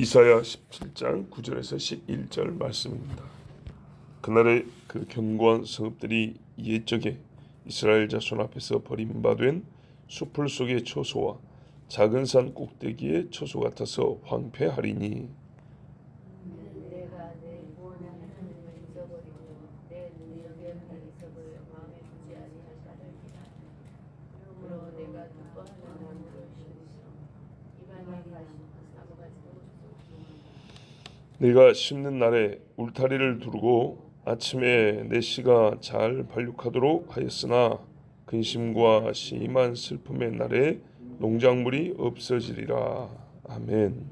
이사야 17장 9절에서 11절 말씀입니다. 그날의 그 견고한 성읍들이 옛적에 이스라엘 자손 앞에서 버림받은 수풀 속의 처소와 작은 산 꼭대기의 처소 같아서 황폐하리니 내가 내 구원의 하나님을 잊어버리고 내 능력의 약속을 마음에 두지 아니하리라. 그러므로 내가 기뻐하는 나무를 심으시어 입안에 가신 나무가지도 내가 심는 날에 울타리를 두르고 아침에 내 씨가 잘 발육하도록 하였으나 근심과 심한 슬픔의 날에 농작물이 없어지리라. 아멘.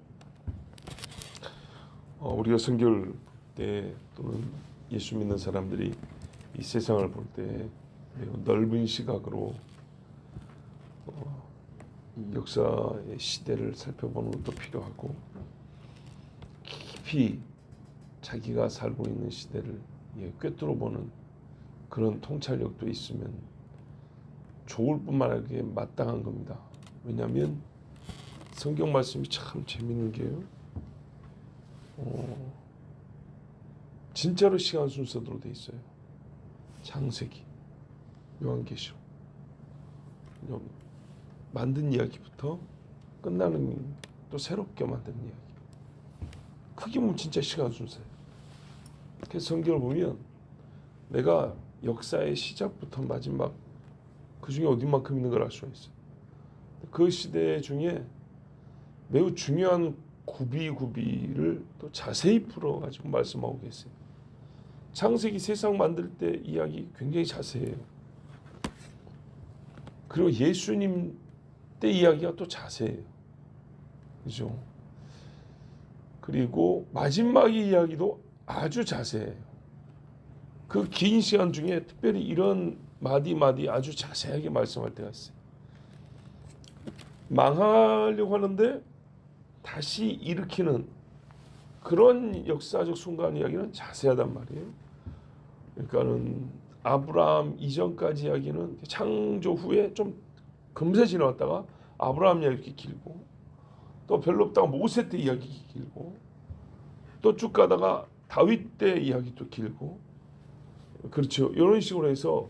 우리가 성경을 때 또는 예수 믿는 사람들이 이 세상을 볼 때 매우 넓은 시각으로 이 역사의 시대를 살펴보는 것도 필요하고 깊이 자기가 살고 있는 시대를 꿰뚫어 보는 그런 통찰력도 있으면 좋을 뿐만 아니라 마땅한 겁니다. 왜냐하면 성경 말씀이 참 재밌는 게요. 진짜로 시간 순서대로 돼 있어요. 창세기, 요한계시록, 만든 이야기부터 끝나는 또 새롭게 만든 이야기. 그게 뭐 진짜 시간 순서예요. 그래서 성경을 보면 내가 역사의 시작부터 마지막 그 중에 어디만큼 있는 걸 알 수가 있어요. 그 시대 중에 매우 중요한 구비를 또 자세히 풀어가지고 말씀하고 계세요. 창세기 세상 만들 때 이야기 굉장히 자세해요. 그리고 예수님 때 이야기가 또 자세해요. 그죠? 그리고 마지막의 이야기도 아주 자세해요. 그 긴 시간 중에 특별히 이런 마디 아주 자세하게 말씀할 때가 있어요. 망하려고 하는데 다시 일으키는 그런 역사적 순간 이야기는 자세하단 말이에요. 그러니까는 아브라함 이전까지 이야기는 창조 후에 좀 금세 지나갔다가 아브라함 이야기 길고 또 별로 없다가 모세 때 이야기 길고 또 쭉 가다가 다윗 때 이야기도 길고 그렇죠. 이런 식으로 해서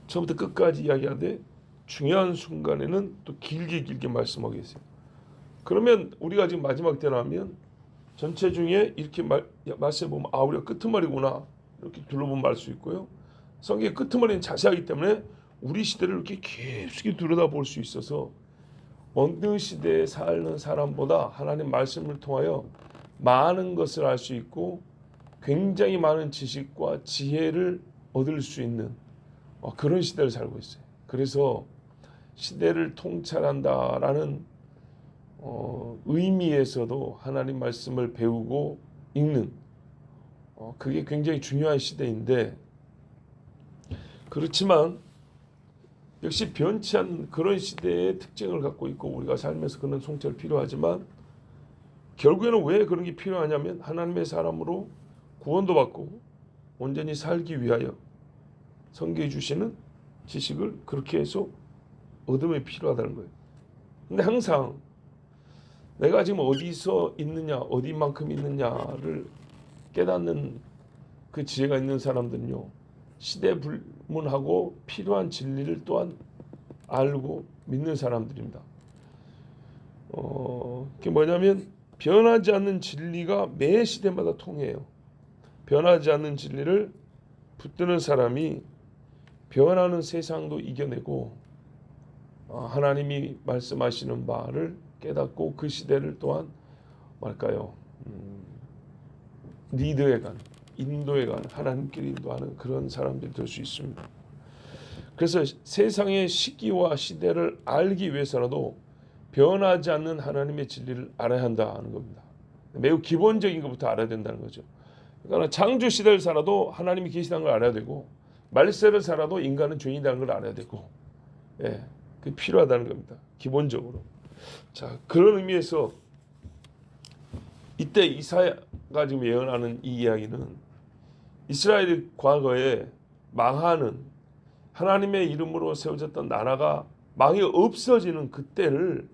처음부터 끝까지 이야기하되 중요한 순간에는 또 길게 말씀하고 계세요. 그러면 우리가 지금 마지막 때 나면 전체 중에 이렇게 말씀해 보면 우리가 끄트머리구나 이렇게 둘러보면 알 수 있고요. 성경의 끄트머리는 자세하기 때문에 우리 시대를 이렇게 깊이 들여다볼 수 있어서 어느 시대에 사는 사람보다 하나님 말씀을 통하여 많은 것을 알 수 있고 굉장히 많은 지식과 지혜를 얻을 수 있는 그런 시대를 살고 있어요. 그래서 시대를 통찰한다라는 의미에서도 하나님 말씀을 배우고 읽는 그게 굉장히 중요한 시대인데 그렇지만 역시 변치 않는 그런 시대의 특징을 갖고 있고 우리가 살면서 그런 통찰이 필요하지만 결국에는 왜 그런 게 필요하냐면 하나님의 사람으로 구원도 받고 온전히 살기 위하여 성경에 주시는 지식을 그렇게 해서 얻음이 필요하다는 거예요. 근데 항상 내가 지금 어디서 있느냐 어디만큼 있느냐를 깨닫는 그 지혜가 있는 사람들은요 시대 불문하고 필요한 진리를 또한 알고 믿는 사람들입니다. 그게 뭐냐면 변하지 않는 진리가 매 시대마다 통해요. 변하지 않는 진리를 붙드는 사람이 변하는 세상도 이겨내고 하나님이 말씀하시는 바를 깨닫고 그 시대를 또한 리드해 간 인도해 간 하나님끼리 인도하는 그런 사람들이 될 수 있습니다. 그래서 세상의 시기와 시대를 알기 위해서라도 변하지 않는 하나님의 진리를 알아야 한다는 겁니다. 매우 기본적인 것부터 알아야 된다는 거죠. 그러니까 창조 시대를 살아도 하나님이 계시다는 걸 알아야 되고 말세를 살아도 인간은 죄인이라는 걸 알아야 되고 그게 필요하다는 겁니다. 기본적으로. 자, 그런 의미에서 이때 이사야가 지금 예언하는 이 이야기는 이스라엘이 과거에 망하는 하나님의 이름으로 세워졌던 나라가 망이 없어지는 그때를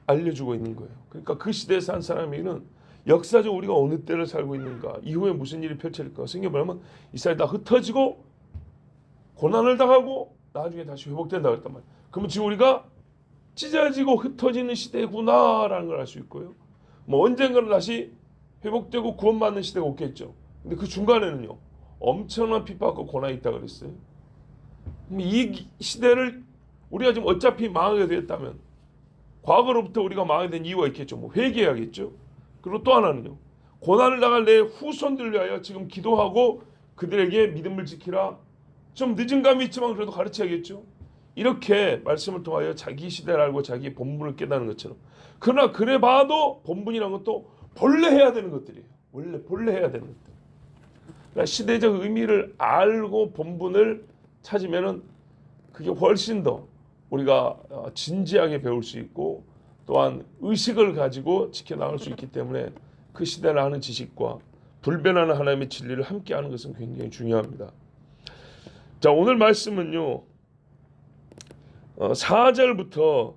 알려주고 있는 거예요. 그러니까 그 시대에 산 사람에게는 역사적 우리가 어느 때를 살고 있는가, 이후에 무슨 일이 펼쳐질까 생각해보면 이스라엘이 다 흩어지고 고난을 당하고 나중에 다시 회복된다 그랬단 말이에요. 그러면 지금 우리가 찢어지고 흩어지는 시대구나라는 걸 알 수 있고요. 뭐 언젠가는 다시 회복되고 구원받는 시대가 오겠죠. 근데 그 중간에는요, 엄청난 핍박과 고난이 있다 그랬어요. 이 시대를 우리가 지금 어차피 망하게 되었다면 과거로부터 우리가 망하게 된 이유가 있겠죠. 뭐 회개해야겠죠. 그리고 또 하나는요, 고난을 당할 내 후손들을 위하여 지금 기도하고 그들에게 믿음을 지키라. 좀 늦은 감이 있지만 그래도 가르쳐야겠죠. 이렇게 말씀을 통하여 자기 시대를 알고 자기 본분을 깨닫는 것처럼. 그러나 그래 봐도 본분이란 것도 본래 해야 되는 것들이에요. 원래 본래 해야 되는 것들. 그러니까 시대적 의미를 알고 본분을 찾으면은 그게 훨씬 더 우리가 진지하게 배울 수 있고 또한 의식을 가지고 지켜나갈 수 있기 때문에 그 시대를 아는 지식과 불변하는 하나님의 진리를 함께 하는 것은 굉장히 중요합니다. 자, 오늘 말씀은요, 4절부터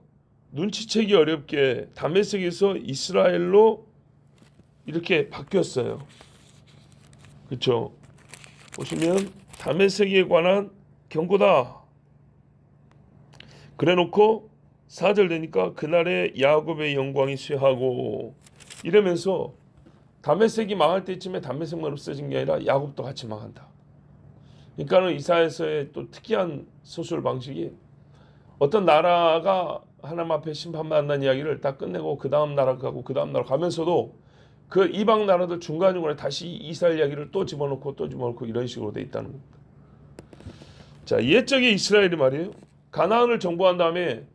눈치채기 어렵게 다메섹에서 이스라엘로 이렇게 바뀌었어요. 그렇죠? 보시면 다메섹에 관한 경고다. 그래놓고 4절 되니까 그날에 야곱의 영광이 쇠하고 이러면서 다메섹이 망할 때쯤에 다메섹만 없어진 게 아니라 야곱도 같이 망한다. 그러니까는 이사야서의 또 특이한 서술 방식이 어떤 나라가 하나님 앞에 심판받는 이야기를 딱 끝내고 그 다음 나라 가고 그 다음 나라 가면서도 그 이방 나라들 중간중간에 다시 이스라엘 이야기를 또 집어넣고 또 집어넣고 이런 식으로 돼 있다는 겁니다. 자, 옛적의 이스라엘이 말이에요, 가나안을 정복한 다음에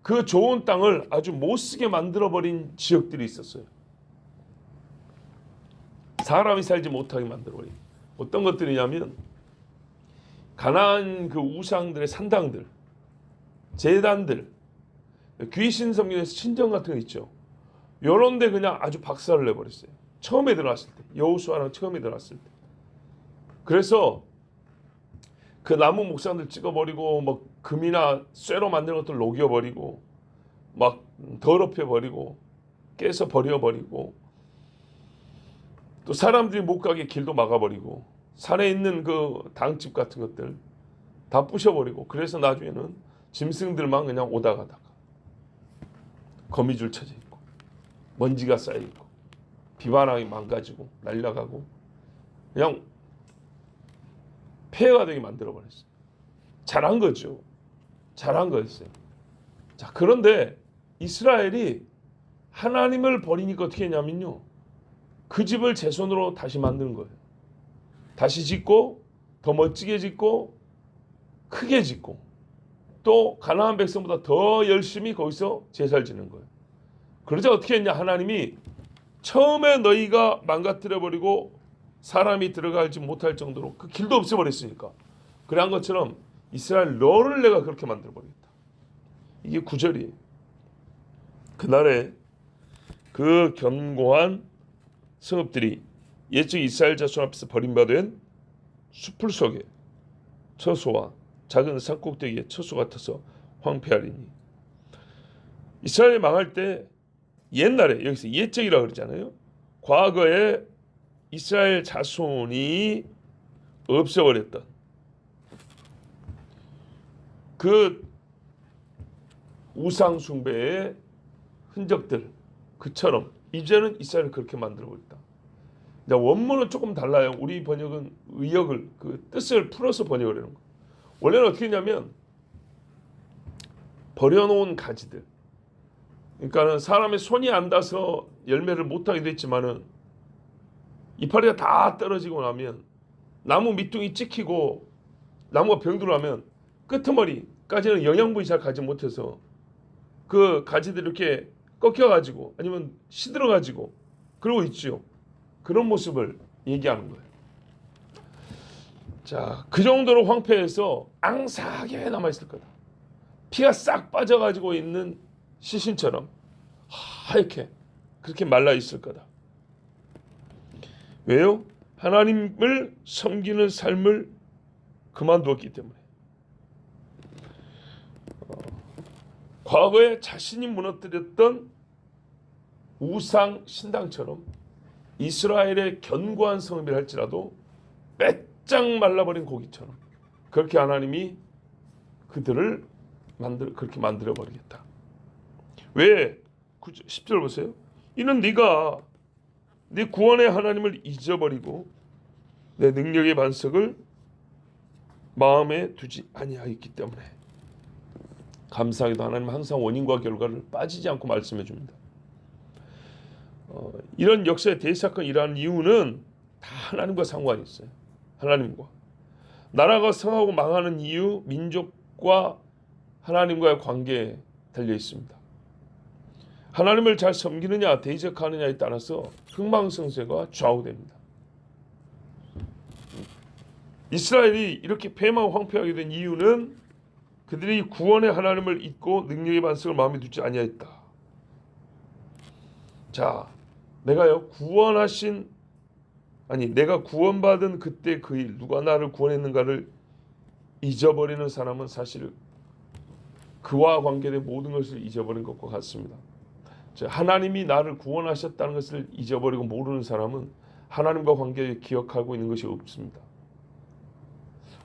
그 좋은 땅을 아주 못쓰게 만들어버린 지역들이 있었어요. 사람이 살지 못하게 만들어버린. 어떤 것들이냐면 가나안 그 우상들의 산당들, 제단들, 귀신 섬기는 신전 같은 거 있죠. 요런 데 그냥 아주 박살을 내버렸어요. 처음에 들어갔을 때, 여호수아랑 처음에 들어갔을 때. 그래서 그 나무 목상들 찍어버리고 뭐 금이나 쇠로 만든 것들 녹여버리고 막 더럽혀버리고 깨서 버려버리고 또 사람들이 못 가게 길도 막아버리고 산에 있는 그 당집 같은 것들 다 부셔버리고 그래서 나중에는 짐승들만 그냥 오다 가다가 거미줄 쳐져 있고 먼지가 쌓여있고 비바람이 망가지고 날려가고 그냥 폐해가 되게 만들어버렸어요. 잘한 거죠. 잘한 거였어요. 자, 그런데 이스라엘이 하나님을 버리니까 어떻게 했냐면요, 그 집을 제 손으로 다시 만드는 거예요. 다시 짓고 더 멋지게 짓고 크게 짓고 또 가나안 백성보다 더 열심히 거기서 제사를 지는 거예요. 그러자 어떻게 했냐, 하나님이 처음에 너희가 망가뜨려버리고 사람이 들어가지 못할 정도로 그 길도 없애버렸으니까 그래 한 것처럼 이스라엘 너를 내가 그렇게 만들어버리겠다. 이게 9절이에요. 그날에 그 견고한 성읍들이 옛적 이스라엘 자손 앞에서 버림받은 수풀 속에 처소와 작은 산꼭대기의 처소 같아서 황폐하리니. 이스라엘이 망할 때 옛날에, 여기서 옛적이라고 그러잖아요. 과거에 이스라엘 자손이 없애버렸던 그 우상 숭배의 흔적들, 그처럼 이제는 이스라엘을 그렇게 만들어버렸다. 원문은 조금 달라요. 우리 번역은 의역을, 그 뜻을 풀어서 번역을 하는 거. 원래는 어떻게 했냐면 버려놓은 가지들, 그러니까는 사람의 손이 안 닿아서 열매를 못하게 됐지만은 이파리가 다 떨어지고 나면 나무 밑둥이 찍히고 나무가 병들어가면 끄트머리까지는 영양분이 잘 가지 못해서 그 가지들이 이렇게 꺾여가지고 아니면 시들어가지고 그러고 있죠. 그런 모습을 얘기하는 거예요. 자, 그 정도로 황폐해서 앙상하게 남아있을 거다. 피가 싹 빠져가지고 있는 시신처럼 하얗게 그렇게 말라있을 거다. 왜요? 하나님을 섬기는 삶을 그만두었기 때문에. 과거에 자신이 무너뜨렸던 우상 신당처럼 이스라엘의 견고한 성읍이라 할지라도 빼짝 말라버린 고기처럼 그렇게 하나님이 그들을 그렇게 만들어 버리겠다. 왜? 10절 보세요. 이는 네가 네 구원의 하나님을 잊어버리고 내 능력의 반석을 마음에 두지 아니하였기 때문에. 감사하게도 하나님은 항상 원인과 결과를 빠지지 않고 말씀해 줍니다. 이런 역사의 대사건이 일어나는 이유는 다 하나님과 상관이 있어요. 하나님과. 나라가 성하고 망하는 이유, 민족과 하나님과의 관계에 달려 있습니다. 하나님을 잘 섬기느냐 대적하느냐에 따라서 흥망성쇠가 좌우됩니다. 이스라엘이 이렇게 패망 황폐하게 된 이유는 그들이 구원의 하나님을 잊고 능력의 반석을 마음에 두지 아니하였다. 자, 내가 구원받은 그때 그 일, 누가 나를 구원했는가를 잊어버리는 사람은 사실 그와 관계된 모든 것을 잊어버린 것과 같습니다. 하나님이 나를 구원하셨다는 것을 잊어버리고 모르는 사람은 하나님과 관계를 기억하고 있는 것이 없습니다.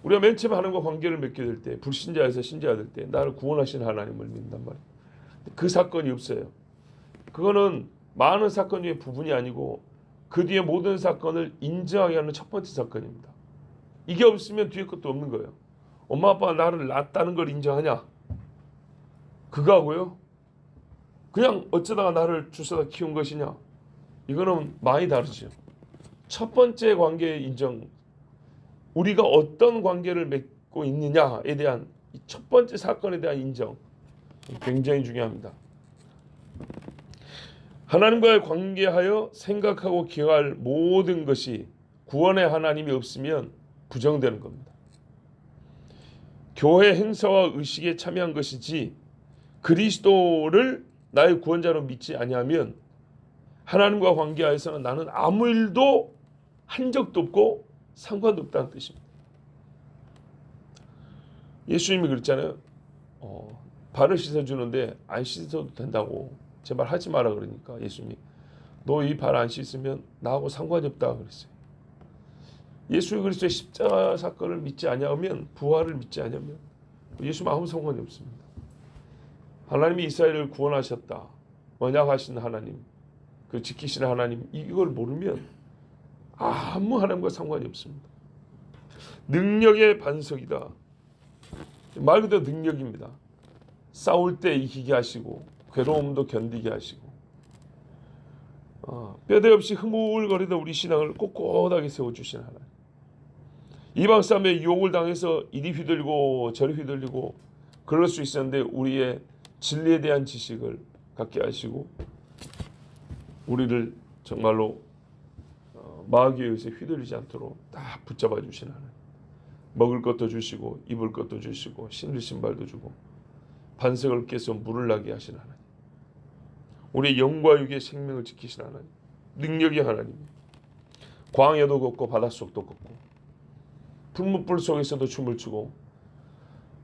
우리가 맨 처음에 하나님과 관계를 맺게 될 때, 불신자에서 신자가 될 때 나를 구원하신 하나님을 믿는단 말이에요. 그 사건이 없어요. 그거는 많은 사건 중에 부분이 아니고 그 뒤에 모든 사건을 인정하게 하는 첫 번째 사건입니다. 이게 없으면 뒤에 것도 없는 거예요. 엄마 아빠가 나를 낳았다는 걸 인정하냐? 그거하고요. 그냥 어쩌다가 나를 주워다 키운 것이냐? 이거는 많이 다르죠. 첫 번째 관계의 인정, 우리가 어떤 관계를 맺고 있느냐에 대한 첫 번째 사건에 대한 인정, 굉장히 중요합니다. 하나님과의 관계하여 생각하고 기억할 모든 것이 구원의 하나님이 없으면 부정되는 겁니다. 교회 행사와 의식에 참여한 것이지 그리스도를 나의 구원자로 믿지 아니하면 하나님과 관계하여서는 나는 아무 일도 한 적도 없고 상관도 없다는 뜻입니다. 예수님이 그랬잖아요. 발을 씻어주는데 안 씻어도 된다고 제발 하지 마라 그러니까 예수님이 너 이 발 안 씻으면 나하고 상관이 없다 그랬어요. 예수 그리스도의 십자가 사건을 믿지 아니하면, 부활을 믿지 아니하면 예수님 아무 상관이 없습니다. 하나님이 이스라엘을 구원하셨다, 언약하신 하나님, 그 지키시는 하나님, 이걸 모르면 아무 하나님과 상관이 없습니다. 능력의 반석이다. 말 그대로 능력입니다. 싸울 때 이기게 하시고 괴로움도 견디게 하시고 뼈대 없이 흐물거리던 우리 신앙을 꼿꼿하게 세워주신 하나님. 이방 사람의 유혹을 당해서 이리 휘둘리고 저리 휘둘리고 그럴 수 있었는데 우리의 진리에 대한 지식을 갖게 하시고 우리를 정말로 마귀에 의해서 휘둘리지 않도록 딱 붙잡아 주신 하나님. 먹을 것도 주시고 입을 것도 주시고 신을 신발도 주고 반석을 깨서 물을 나게 하신 하나님. 우리의 영과 육의 생명을 지키신 하나님. 능력의 하나님. 광야도 걷고 바닷속도 걷고 풀무불 속에서도 춤을 추고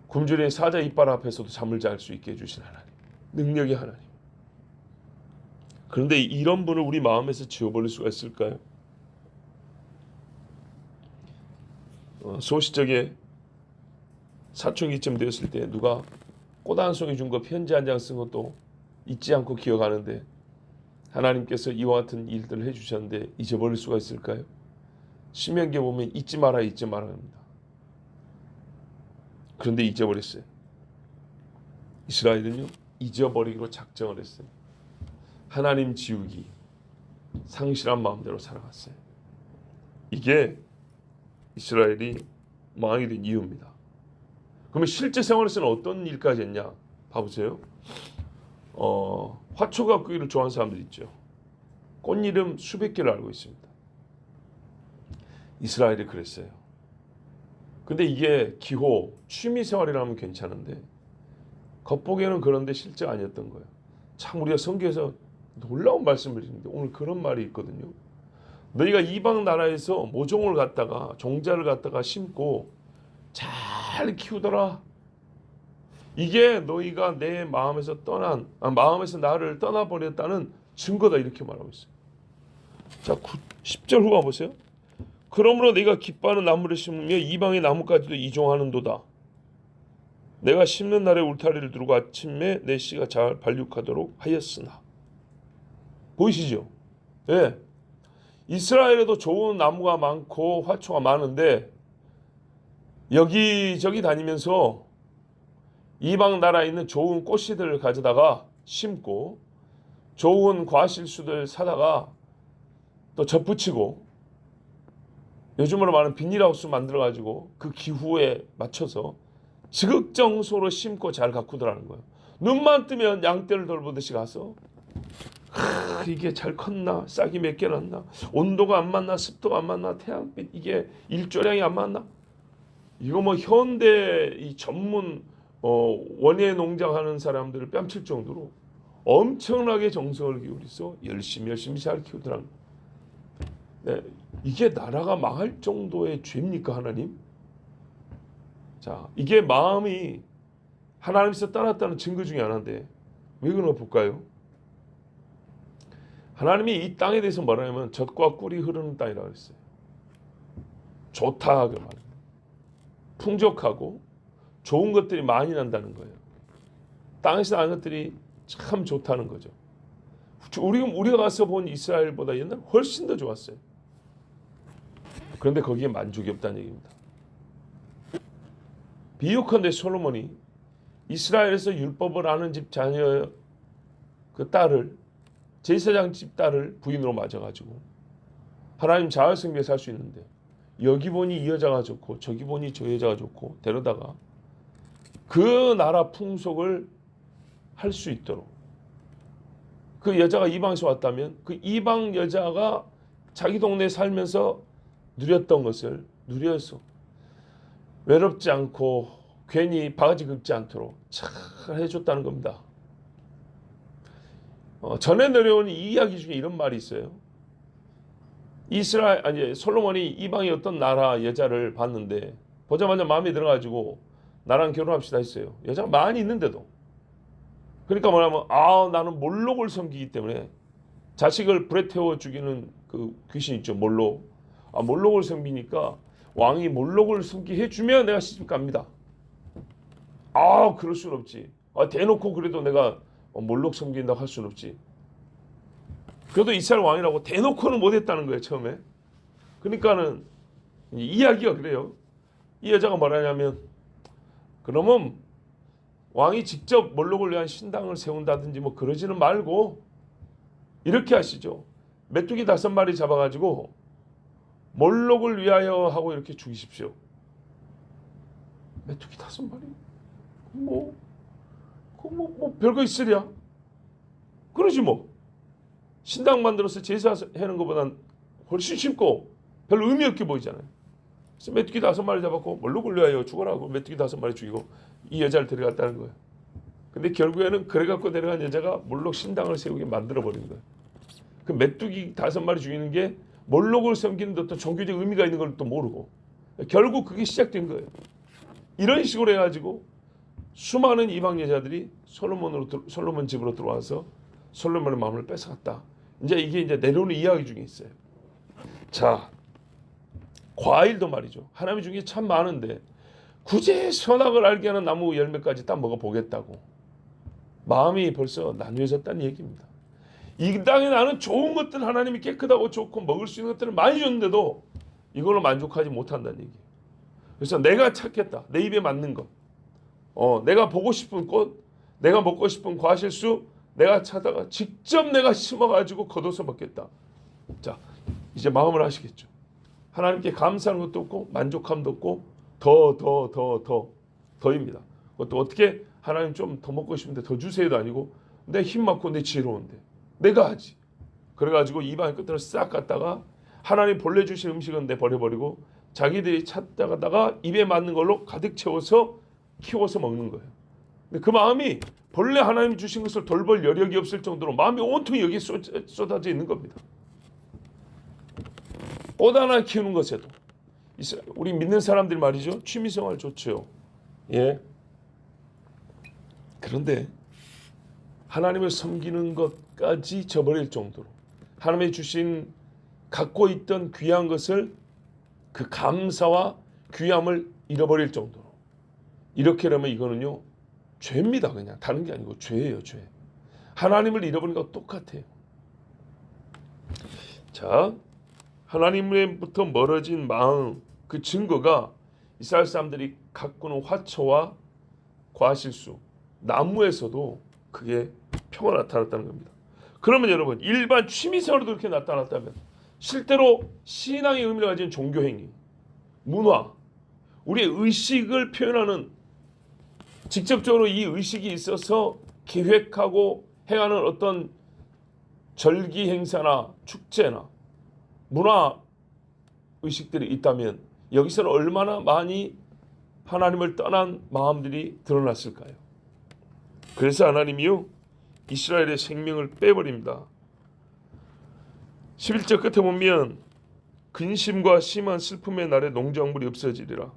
굶주린 사자 이빨 앞에서도 잠을 잘 수 있게 해주신 하나님. 능력의 하나님. 그런데 이런 분을 우리 마음에서 지워버릴 수가 있을까요? 소시적에 사춘기쯤 되었을 때 누가 꽃 한 송이 준 거 편지 한 장 쓴 것도 잊지 않고 기억하는데 하나님께서 이와 같은 일들을 해주셨는데 잊어버릴 수가 있을까요? 신명기에 보면 잊지 마라 합니다. 그런데 잊어버렸어요. 이스라엘은요 잊어버리기로 작정을 했어요. 하나님 지우기, 상실한 마음대로 살아갔어요. 이게 이스라엘이 망하게 된 이유입니다. 그러면 실제 생활에서는 어떤 일까지 했냐? 봐보세요. 화초가 끄기를 좋아하는 사람들 있죠. 꽃 이름 수백 개를 알고 있습니다. 이스라엘이 그랬어요. 근데 이게 기호, 취미 생활이라면 괜찮은데 겉보기에는 그런데 실제 아니었던 거예요. 참 우리가 성경에서 놀라운 말씀을 드리는데 오늘 그런 말이 있거든요. 너희가 이방 나라에서 모종을 갖다가 종자를 갖다가 심고 잘 키우더라. 이게 너희가 내 마음에서 마음에서 나를 떠나버렸다는 증거다 이렇게 말하고 있어요. 자, 10절 후반 보세요. 그러므로 내가 기뻐하는 나무를 심으며 이방의 나무까지도 이종하는도다. 내가 심는 날에 울타리를 두르고 아침에 내 씨가 잘 발육하도록 하였으나. 보이시죠? 예. 이스라엘에도 좋은 나무가 많고 화초가 많은데 여기저기 다니면서 이방 나라에 있는 좋은 꽃씨들을 가져다가 심고 좋은 과실수들 사다가 또 덧붙이고 요즘으로 말하는 비닐하우스 만들어가지고 그 기후에 맞춰서 지극정소로 심고 잘 가꾸더라는 거예요. 눈만 뜨면 양떼를 돌보듯이 가서 이게 잘 컸나? 싹이 몇 개 났나? 온도가 안 맞나? 습도가 안 맞나? 태양빛 이게 일조량이 안 맞나? 이거 뭐 현대 이 전문 원예 농장하는 사람들을 뺨칠 정도로 엄청나게 정성을 기울여서 열심히 잘 키우더라는 거예요. 네, 이게 나라가 망할 정도의 죄입니까 하나님? 자, 이게 마음이 하나님께서 떠났다는 증거 중에 하나인데 왜 그런가 볼까요? 하나님이 이 땅에 대해서 뭐라냐면 젖과 꿀이 흐르는 땅이라고 했어요. 좋다 그 말. 풍족하고 좋은 것들이 많이 난다는 거예요. 땅에서 나는 것들이 참 좋다는 거죠. 우리가 가서 본 이스라엘보다 옛날 훨씬 더 좋았어요. 그런데 거기에 만족이 없다는 얘기입니다. 비유컨대 솔로몬이 이스라엘에서 율법을 아는 집 자녀 그 딸을 제사장 집 딸을 부인으로 맞아가지고 하나님 자활성비에 살 수 있는데 여기 보니 이 여자가 좋고 저기 보니 저 여자가 좋고 데려다가 그 나라 풍속을 할 수 있도록 그 여자가 이방에서 왔다면 그 이방 여자가 자기 동네에 살면서 누렸던 것을 누려서 외롭지 않고 괜히 바가지 긁지 않도록 잘 해줬다는 겁니다. 전에 내려온 이 이야기 중에 이런 말이 있어요. 솔로몬이 이방의 어떤 나라 여자를 봤는데 보자마자 마음에 들어가지고 나랑 결혼합시다 했어요. 여자가 많이 있는데도. 그러니까 뭐냐면 나는 몰록을 섬기기 때문에 자식을 불에 태워 죽이는 그 귀신 있죠. 몰록. 몰록을 섬기니까 왕이 몰록을 섬기게 해주면 내가 시집 갑니다. 그럴 수는 없지. 대놓고 그래도 내가 몰록 섬긴다고 할 수는 없지. 그래도 이스라엘 왕이라고 대놓고는 못했다는 거예요 처음에. 그러니까는 이야기가 그래요. 이 여자가 뭐라냐면 그러면 왕이 직접 몰록을 위한 신당을 세운다든지 뭐 그러지는 말고 이렇게 하시죠. 메뚜기 5마리 잡아가지고 몰록을 위하여 하고 이렇게 죽이십시오. 메뚜기 5마리? 뭐 별거 있으랴? 그러지 뭐. 신당 만들어서 제사하는 것보단 훨씬 쉽고 별로 의미 없게 보이잖아요. 그래서 메뚜기 5마리 잡았고 몰록을 위하여 죽어라고 메뚜기 5마리 죽이고 이 여자를 데려갔다는 거예요. 근데 결국에는 그래갖고 데려간 여자가 몰록 신당을 세우게 만들어버린 거예요. 그 메뚜기 5마리 죽이는 게 몰록을 섬기는 어떤 종교적 의미가 있는 걸 또 모르고 결국 그게 시작된 거예요. 이런 식으로 해가지고 수많은 이방 여자들이 솔로몬 집으로 들어와서 솔로몬의 마음을 뺏어갔다. 이게 내려오는 이야기 중에 있어요. 자, 과일도 말이죠. 하나님 중에 참 많은데 굳이 선악을 알게 하는 나무 열매까지 딱 먹어보겠다고 마음이 벌써 나뉘어졌다는 얘기입니다. 이 땅에 나는 좋은 것들 하나님이 깨끗하고 좋고 먹을 수 있는 것들을 많이 줬는데도 이걸로 만족하지 못한다는 얘기예요. 그래서 내가 찾겠다. 내 입에 맞는 것. 내가 보고 싶은 꽃, 내가 먹고 싶은 과실수 내가 찾아가 직접 내가 심어가지고 걷어서 먹겠다. 자, 이제 마음을 하시겠죠. 하나님께 감사하는 것도 없고 만족함도 없고 더입니다. 그것도 어떻게 하나님 좀 더 먹고 싶은데 더 주세요도 아니고 내 힘 많고 내 지혜로운데 내가 하지. 그래가지고 입안의 끝을 싹 갖다가 하나님 본래 주신 음식은 내버려버리고 자기들이 찾다가다가 입에 맞는 걸로 가득 채워서 키워서 먹는 거예요. 근데 그 마음이 본래 하나님 주신 것을 돌볼 여력이 없을 정도로 마음이 온통이 여기에 쏟아져 있는 겁니다. 꽃 하나 키우는 것에도 우리 믿는 사람들 말이죠. 취미생활 좋죠. 예. 그런데 하나님을 섬기는 것 까지 저버릴 정도로 하나님이 주신 갖고 있던 귀한 것을 그 감사와 귀함을 잃어버릴 정도로 이렇게 되면 이거는요 죄입니다. 그냥 다른 게 아니고 죄예요. 죄. 하나님을 잃어버린 거 똑같아요. 자, 하나님으로부터 멀어진 마음 그 증거가 이스라엘 사람들이 가꾸는 화초와 과실수 나무에서도 그게 표가 나타났다는 겁니다. 그러면 여러분 일반 취미생활도 그렇게 나타났다면 실제로 신앙의 의미를 가진 종교행위, 문화, 우리의 의식을 표현하는 직접적으로 이 의식이 있어서 계획하고 행하는 어떤 절기 행사나 축제나 문화 의식들이 있다면 여기서는 얼마나 많이 하나님을 떠난 마음들이 드러났을까요? 그래서 하나님이요 이스라엘의 생명을 빼버립니다. 11절 끝에 보면 근심과 심한 슬픔의 날에 농작물이 없어지리라.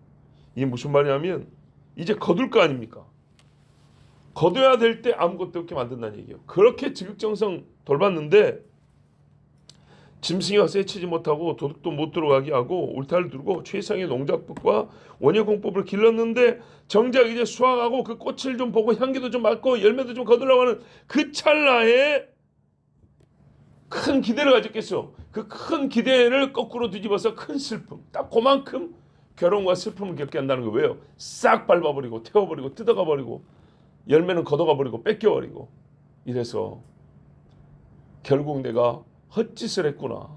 이게 무슨 말이냐면 이제 거둘 거 아닙니까? 거둬야 될 때 아무것도 없게 만든다는 얘기예요. 그렇게 지극정성 돌봤는데 짐승이 와서 해치지 못하고 도둑도 못 들어가게 하고 울타리를 두르고 최상의 농작법과 원효공법을 길렀는데 정작 이제 수확하고 그 꽃을 좀 보고 향기도 좀 맡고 열매도 좀 거두려고 하는 그 찰나에 큰 기대를 가졌겠어. 그 큰 기대를 거꾸로 뒤집어서 큰 슬픔, 딱 그만큼 괴로움과 슬픔을 겪게 한다는 거. 왜요? 싹 밟아버리고 태워버리고 뜯어가버리고 열매는 걷어가버리고 뺏겨버리고 이래서 결국 내가 헛짓을 했구나,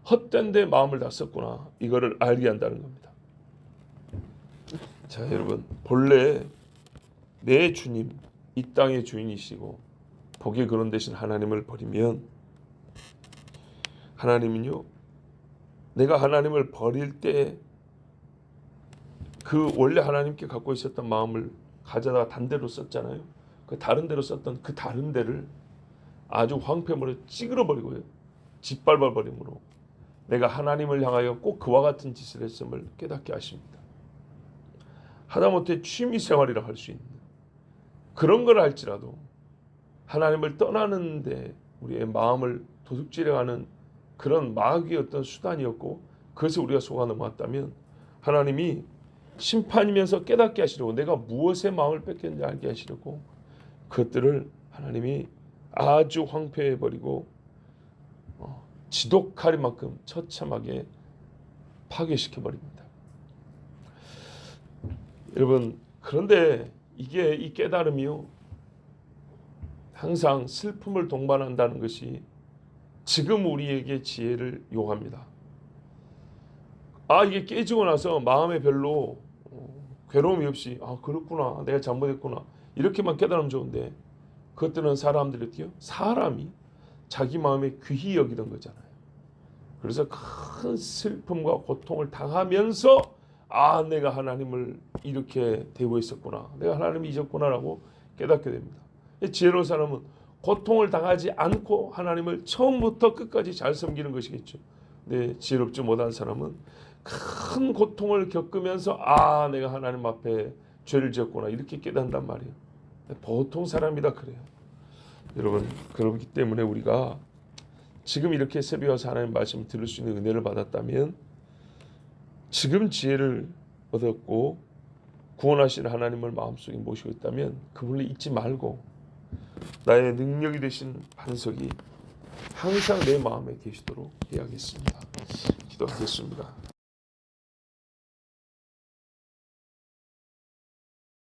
헛된 데 마음을 다 썼구나, 이거를 알게 한다는 겁니다. 자, 여러분, 본래 내 주님, 이 땅의 주인이시고 복의 근원 되신 하나님을 버리면 하나님은요 내가 하나님을 버릴 때 그 원래 하나님께 갖고 있었던 마음을 가져다가 단대로 썼잖아요. 그 다른 데로 썼던 그 다른 데를 아주 황폐물에 찌그러버리고요, 짓밟아버림으로 내가 하나님을 향하여 꼭 그와 같은 짓을 했음을 깨닫게 하십니다. 하다못해 취미생활이라 할 수 있는 그런 걸 할지라도 하나님을 떠나는데 우리의 마음을 도둑질해가는 그런 마귀의 어떤 수단이었고 그것에 우리가 속아 넘어갔다면 하나님이 심판이면서 깨닫게 하시려고 내가 무엇에 마음을 뺏겼는지 알게 하시려고 그것들을 하나님이 아주 황폐해버리고 지독할 만큼 처참하게 파괴시켜버립니다. 여러분, 그런데 이게 이 깨달음이요 항상 슬픔을 동반한다는 것이 지금 우리에게 지혜를 요합니다. 이게 깨지고 나서 마음에 별로 괴로움이 없이 그렇구나, 내가 잘못했구나 이렇게만 깨달으면 좋은데 그것들은 사람들이 어때요? 사람이 자기 마음에 귀히 여기던 거잖아요. 그래서 큰 슬픔과 고통을 당하면서 내가 하나님을 이렇게 대우했었구나, 내가 하나님을 잊었구나라고 깨닫게 됩니다. 지혜로운 사람은 고통을 당하지 않고 하나님을 처음부터 끝까지 잘 섬기는 것이겠죠. 근데 지혜롭지 못한 사람은 큰 고통을 겪으면서 내가 하나님 앞에 죄를 지었구나 이렇게 깨닫는단 말이에요. 보통 사람이다 그래요. 여러분, 그렇기 때문에 우리가 지금 이렇게 새벽에 와서 하나님 말씀 들을 수 있는 은혜를 받았다면 지금 지혜를 얻었고 구원하시는 하나님을 마음속에 모시고 있다면 그분을 잊지 말고 나의 능력이 되신 반석이 항상 내 마음에 계시도록 해야겠습니다. 기도하겠습니다.